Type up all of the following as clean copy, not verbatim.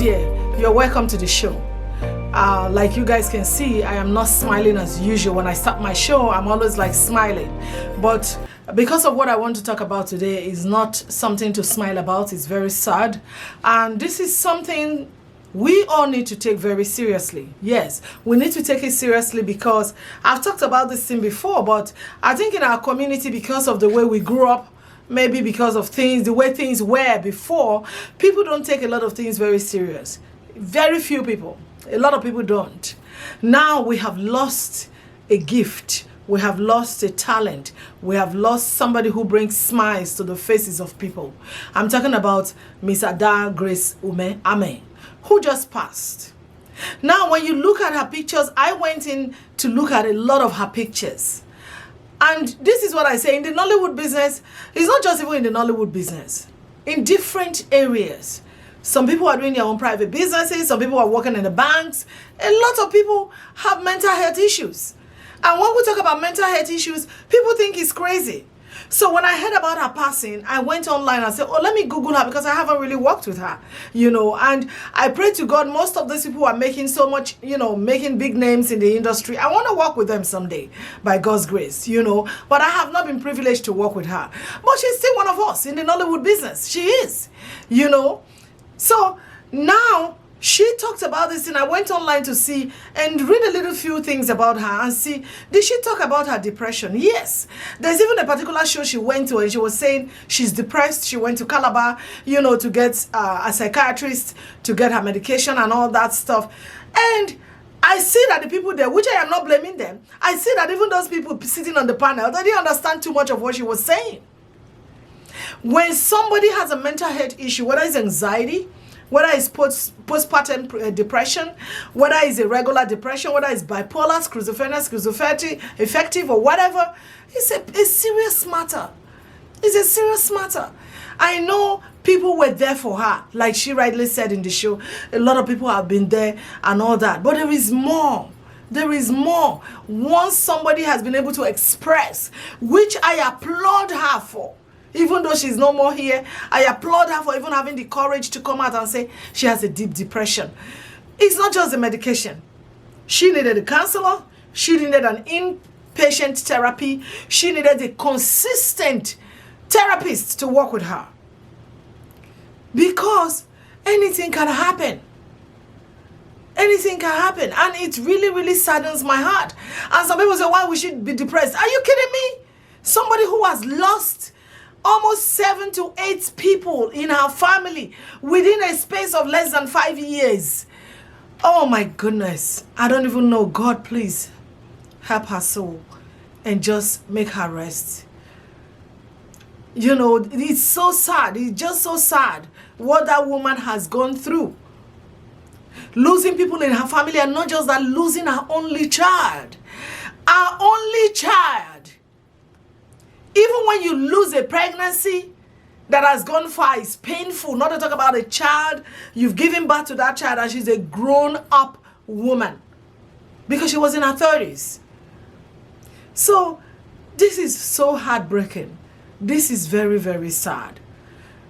there, you're welcome to the show. Like you guys can see, I am not smiling as usual. When I start my show, I'm always like smiling. But because of what I want to talk about today is not something to smile about, it's very sad. And this is something we all need to take very seriously. Yes, we need to take it seriously because I've talked about this thing before, but I think in our community, because of the way we grew up, maybe because of things, the way things were before, people don't take a lot of things very serious. Very few people. A lot of people don't. Now we have lost a gift. We have lost a talent. We have lost somebody who brings smiles to the faces of people. I'm talking about Miss Ada Grace AMEH, who just passed. Now, when you look at her pictures, I went in to look at a lot of her pictures. And this is what I say, in the Nollywood business, it's not just even in the Nollywood business. In different areas. Some people are doing their own private businesses. Some people are working in the banks. A lot of people have mental health issues. And when we talk about mental health issues, people think it's crazy. So when I heard about her passing, I went online and said, oh, let me Google her because I haven't really worked with her, and I pray to God, most of these people are making so much, making big names in the industry. I want to work with them someday by God's grace, but I have not been privileged to work with her. But she's still one of us in the Nollywood business. She is, So now she talked about this and I went online to see and read a little few things about her and see, did she talk about her depression? Yes. There's even a particular show she went to and she was saying she's depressed. She went to Calabar, to get a psychiatrist, to get her medication and all that stuff. And I see that the people there, which I am not blaming them, I see that even those people sitting on the panel, they didn't understand too much of what she was saying. When somebody has a mental health issue, whether it's anxiety, whether it's postpartum depression, whether it's irregular depression, whether it's bipolar, schizophrenia, affective, or whatever, it's a serious matter. It's a serious matter. I know people were there for her, like she rightly said in the show. A lot of people have been there and all that. But there is more. There is more. Once somebody has been able to express, which I applaud her for, even though she's no more here, I applaud her for even having the courage to come out and say she has a deep depression. It's not just the medication. She needed a counselor. She needed an inpatient therapy. She needed a consistent therapist to work with her. Because anything can happen. Anything can happen. And it really, really saddens my heart. And some people say, why we should be depressed? Are you kidding me? Somebody who has lost almost 7 to 8 people in her family within a space of less than 5 years. Oh my goodness. I don't even know. God, please help her soul and just make her rest. It's so sad. It's just so sad what that woman has gone through. Losing people in her family, and not just that, losing her only child. Our only child. Even when you lose a pregnancy that has gone far, it's painful. Not to talk about a child. You've given birth to that child and she's a grown-up woman. Because she was in her 30s. So, this is so heartbreaking. This is very, very sad.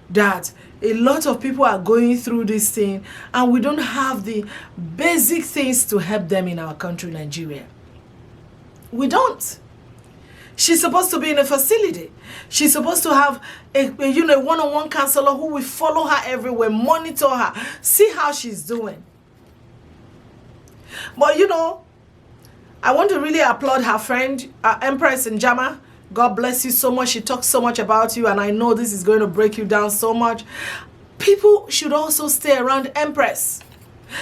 That a lot of people are going through this thing and we don't have the basic things to help them in our country, Nigeria. We don't. She's supposed to be in a facility. She's supposed to have a one-on-one counselor who will follow her everywhere, monitor her, see how she's doing. But I want to really applaud her friend, Empress Njama. God bless you so much. She talks so much about you, and I know this is going to break you down so much. People should also stay around Empress.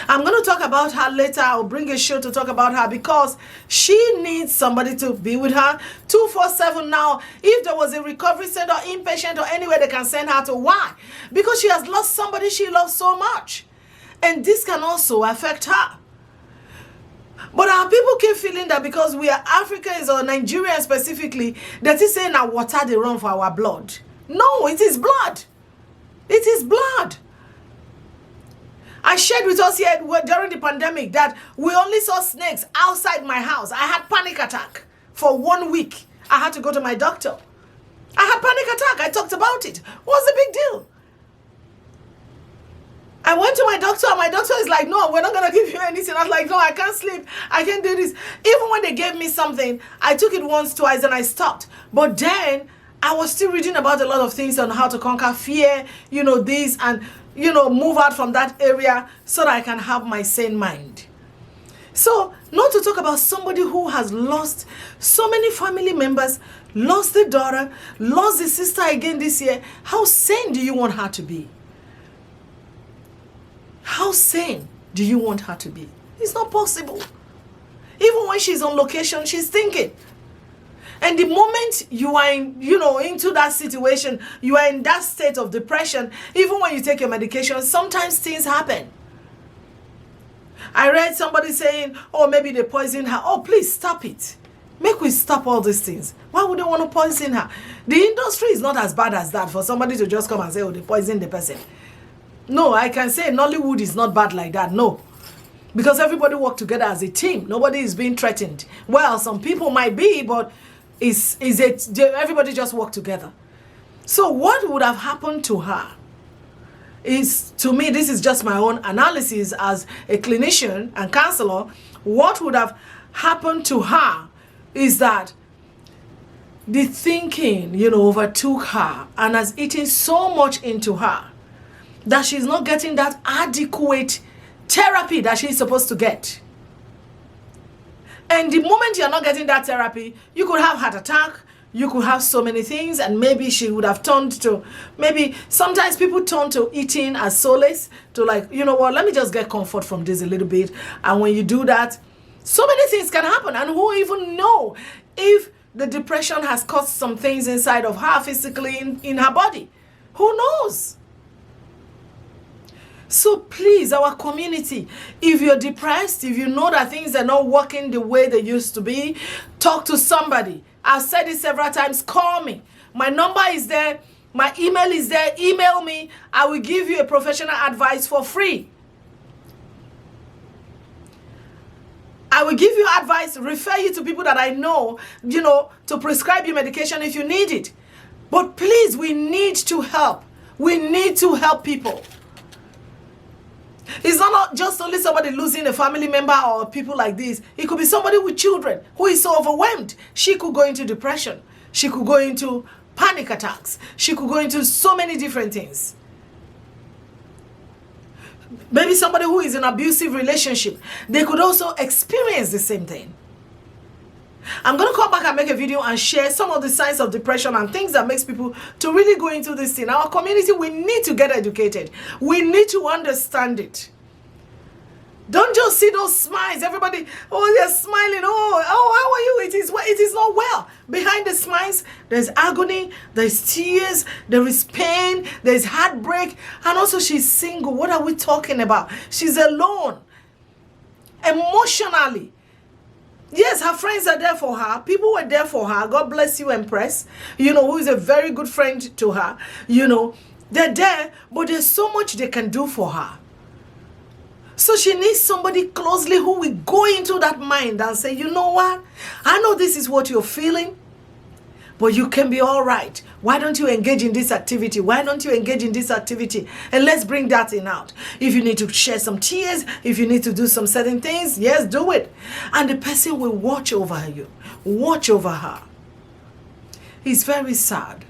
I'm going to talk about her later. I'll bring a show to talk about her because she needs somebody to be with her 24/7 now. If there was a recovery center, inpatient, or anywhere they can send her to, why? Because she has lost somebody she loves so much. And this can also affect her. But our people keep feeling that because we are Africans or Nigerians specifically, that is saying that water they run for our blood. No, it is blood. It is blood. I shared with us here during the pandemic that we only saw snakes outside my house. I had panic attack for 1 week. I had to go to my doctor. I had panic attack. I talk's about it. What's the big deal? I went to my doctor, and my doctor is like, no, we're not going to give you anything. I was like, no, I can't sleep. I can't do this. Even when they gave me something, I took it once, twice, and I stopped. But then I was still reading about a lot of things on how to conquer fear, this, and, move out from that area so that I can have my sane mind. So, not to talk about somebody who has lost so many family members, lost the daughter, lost the sister again this year. How sane do you want her to be? How sane do you want her to be? It's not possible. Even when she's on location, she's thinking. And the moment you are into that situation, you are in that state of depression, even when you take your medication, sometimes things happen. I read somebody saying, oh, maybe they poisoned her. Oh, please stop it. Make we stop all these things. Why would they want to poison her? The industry is not as bad as that for somebody to just come and say, oh, they poisoned the person. No, I can say Nollywood is not bad like that. No. Because everybody work together as a team. Nobody is being threatened. Well, some people might be, but everybody just work together. So what would have happened to her is, to me, this is just my own analysis as a clinician and counselor. What would have happened to her is that the thinking, overtook her and has eaten so much into her that she's not getting that adequate therapy that she's supposed to get. And the moment you're not getting that therapy, you could have heart attack, you could have so many things, and maybe she would have turned to, maybe sometimes people turn to eating as solace, to like, let me just get comfort from this a little bit. And when you do that, so many things can happen. And who even know if the depression has caused some things inside of her physically in her body? Who knows? So please, our community, if you're depressed, if you know that things are not working the way they used to be, talk to somebody. I've said it several times. Call me. My number is there. My email is there. Email me. I will give you a professional advice for free. I will give you advice, refer you to people that I know, to prescribe you medication if you need it. But please, we need to help. We need to help people. It's not just only somebody losing a family member or people like this. It could be somebody with children who is so overwhelmed. She could go into depression. She could go into panic attacks. She could go into so many different things. Maybe somebody who is in an abusive relationship, they could also experience the same thing. I'm going to come back and make a video and share some of the signs of depression and things that makes people to really go into this thing. Our community, we need to get educated. We need to understand it. Don't just see those smiles. Everybody, oh, they're smiling. Oh, how are you? It is not well. Behind the smiles, there's agony, there's tears, there is pain, there's heartbreak. And also she's single. What are we talking about? She's alone. Emotionally. Yes, her friends are there for her. People were there for her. God bless you, Empress. Who is a very good friend to her. They're there, but there's so much they can do for her. So she needs somebody closely who will go into that mind and say, you know what? I know this is what you're feeling, but you can be all right. Why don't you engage in this activity? Why don't you engage in this activity? And let's bring that in out. If you need to share some tears, if you need to do some certain things, yes, do it. And the person will watch over you, watch over her. It's very sad.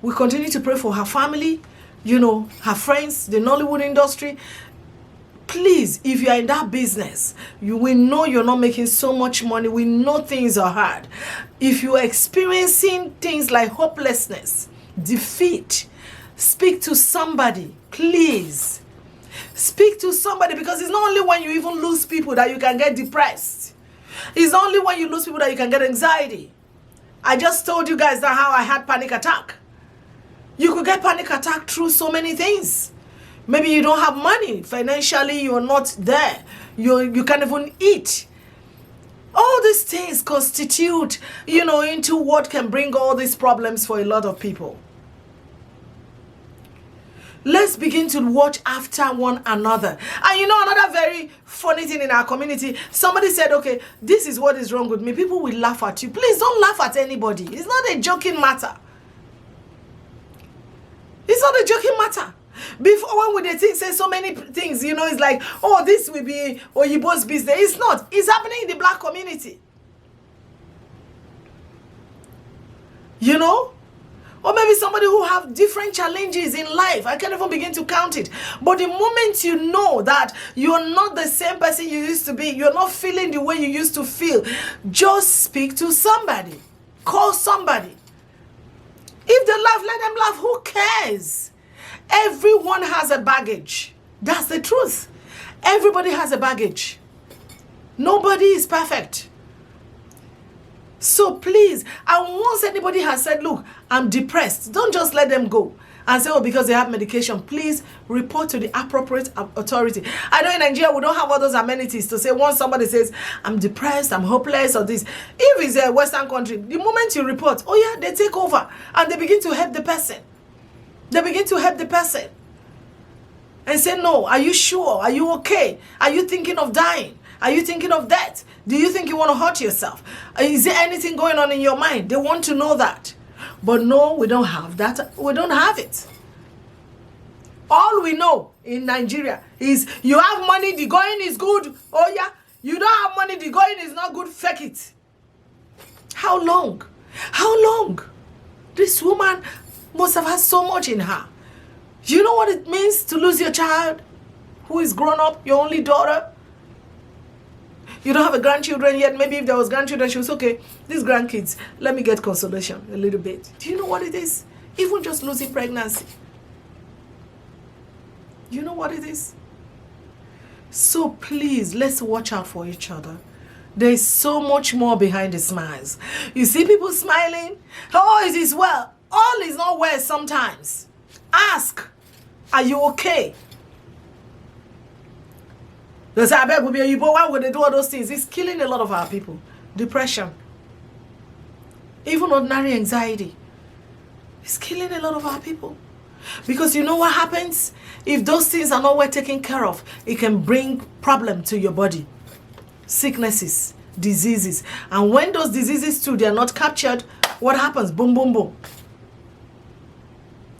We continue to pray for her family, her friends, the Nollywood industry. Please, if you are in that business, we know you're not making so much money. We know things are hard. If you're experiencing things like hopelessness, defeat, speak to somebody, please. Speak to somebody, because it's not only when you even lose people that you can get depressed. It's not only when you lose people that you can get anxiety. I just told you guys that how I had panic attack. You could get panic attack through so many things. Maybe you don't have money. Financially, you're not there. You can't even eat. All these things constitute, into what can bring all these problems for a lot of people. Let's begin to watch after one another. And another very funny thing in our community, somebody said, okay, this is what is wrong with me. People will laugh at you. Please don't laugh at anybody. It's not a joking matter. It's not a joking matter. Before, when they say so many things, you know, it's like, oh, this will be Oyibo's business. It's not. It's happening in the black community. You know? Or maybe somebody who have different challenges in life. I can't even begin to count it. But the moment you know that you're not the same person you used to be, you're not feeling the way you used to feel, just speak to somebody. Call somebody. If they laugh, let them laugh. Who cares? Everyone has a baggage. That's the truth. Everybody has a baggage. Nobody is perfect. So please, and once anybody has said, look, I'm depressed, don't just let them go and say, oh, because they have medication. Please report to the appropriate authority. I know in Nigeria, we don't have all those amenities to say, once somebody says, I'm depressed, I'm hopeless, or this. If it's a Western country, the moment you report, oh yeah, they take over and they begin to help the person. They begin to help the person and say, no, are you sure? Are you okay? Are you thinking of dying? Are you thinking of death? Do you think you want to hurt yourself? Is there anything going on in your mind? They want to know that. But no, we don't have that. We don't have it. All we know in Nigeria is you have money, the going is good. Oh yeah, you don't have money, the going is not good. Fake it. How long? How long? This woman must have had so much in her. You know what it means to lose your child who is grown up, your only daughter? You don't have a grandchildren yet. Maybe if there was grandchildren, she was okay. These grandkids, let me get consolation a little bit. Do you know what it is? Even just losing pregnancy. You know what it is? So please, let's watch out for each other. There is so much more behind the smiles. You see people smiling. Oh, it is well. All is not well sometimes. Ask, are you okay? They say, I beg you, but why would they do all those things? It's killing a lot of our people. Depression. Even ordinary anxiety. It's killing a lot of our people. Because you know what happens? If those things are not well taken care of, it can bring problem to your body. Sicknesses, diseases. And when those diseases too, they are not captured, what happens? Boom, boom, boom.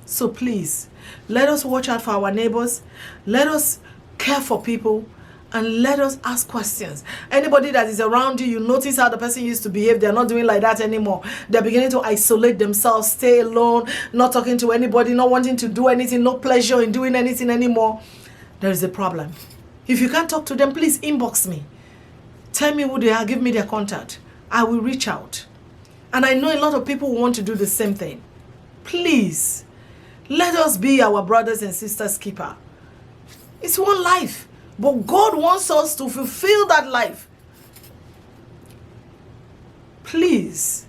So please, let us watch out for our neighbors. Let us care for people. And let us ask questions. Anybody that is around you, you notice how the person used to behave. They're not doing like that anymore. They're beginning to isolate themselves, stay alone, not talking to anybody, not wanting to do anything, no pleasure in doing anything anymore. There is a problem. If you can't talk to them, please inbox me. Tell me who they are. Give me their contact. I will reach out. And I know a lot of people want to do the same thing. Please, let us be our brothers and sisters' keeper. It's one life. But God wants us to fulfill that life. Please.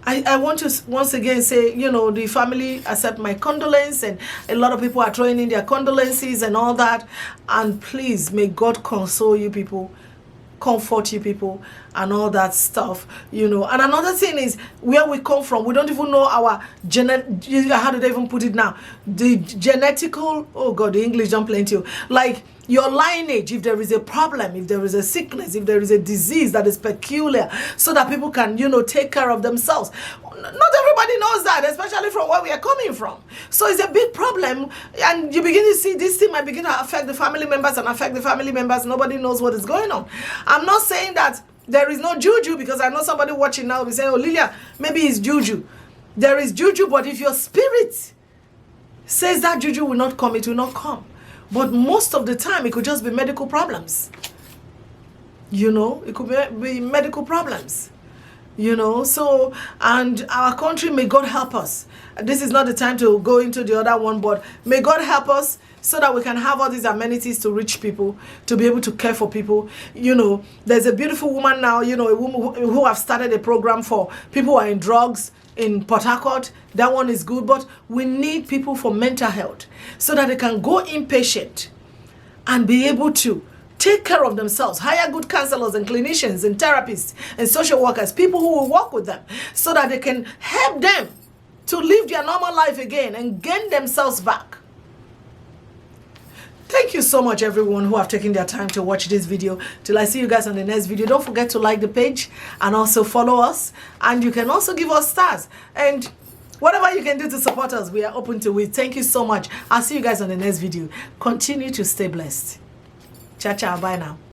I want to once again say, you know, the family accept my condolence, and a lot of people are throwing in their condolences and all that. And please, may God console you people, comfort you people, and all that stuff, you know. And another thing is, where we come from, we don't even know our how do they even put it now? The genetical, oh God, the English don't play into you. Like your lineage, if there is a problem, if there is a sickness, if there is a disease that is peculiar, so that people can, you know, take care of themselves. Not everybody knows that, especially from where we are coming from. So it's a big problem, and you begin to see this thing might begin to affect the family members and affect the family members. Nobody knows what is going on. I'm not saying that there is no juju, because I know somebody watching now will be saying, oh, Lilia, maybe it's juju. There is juju, but if your spirit says that juju will not come, it will not come. But most of the time, it could just be medical problems. You know, it could be medical problems. You know, so, and our country, may God help us. This is not the time to go into the other one, but may God help us so that we can have all these amenities to reach people, to be able to care for people. You know, there's a beautiful woman now, you know, a woman who have started a program for people who are in drugs in Port Harcourt. That one is good, but we need people for mental health so that they can go inpatient and be able to take care of themselves, hire good counselors and clinicians and therapists and social workers, people who will work with them so that they can help them to live their normal life again and gain themselves back. Thank you so much, everyone who have taken their time to watch this video. Till I see you guys on the next video, don't forget to like the page and also follow us. And you can also give us stars. And Whatever you can do to support us, we are open to it. Thank you so much. I'll see you guys on the next video. Continue to stay blessed. Ciao, ciao. Bye now.